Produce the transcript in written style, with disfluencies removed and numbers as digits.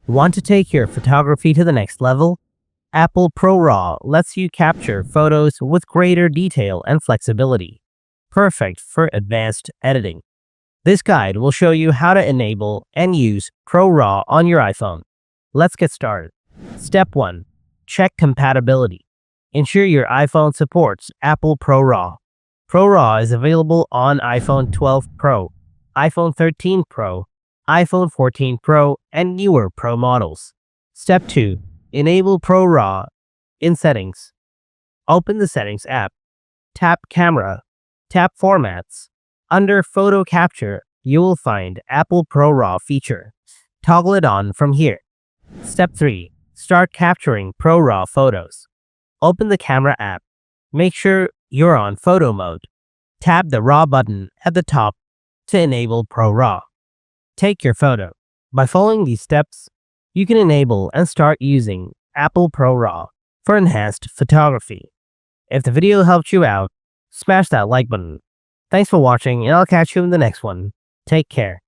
Want to take your photography to the next level? Apple ProRAW lets you capture photos with greater detail and flexibility, perfect for advanced editing. This guide will show you how to enable and use ProRAW on your iPhone. Let's get started. Step 1. Check compatibility. Ensure your iPhone supports Apple ProRAW. ProRAW is available on iPhone 12 Pro, iPhone 13 Pro, iPhone 14 Pro, and newer Pro models. Step 2. Enable ProRAW in Settings. Open the Settings app. Tap Camera. Tap Formats. Under Photo Capture, you will find Apple ProRAW feature. Toggle it on from here. Step 3. Start capturing ProRAW photos. Open the Camera app. Make sure you're on photo mode. Tap the RAW button at the top to enable ProRAW. Take your photo. By following these steps, you can enable and start using Apple ProRAW for enhanced photography. If the video helped you out, smash that like button. Thanks for watching, and I'll catch you in the next one. Take care.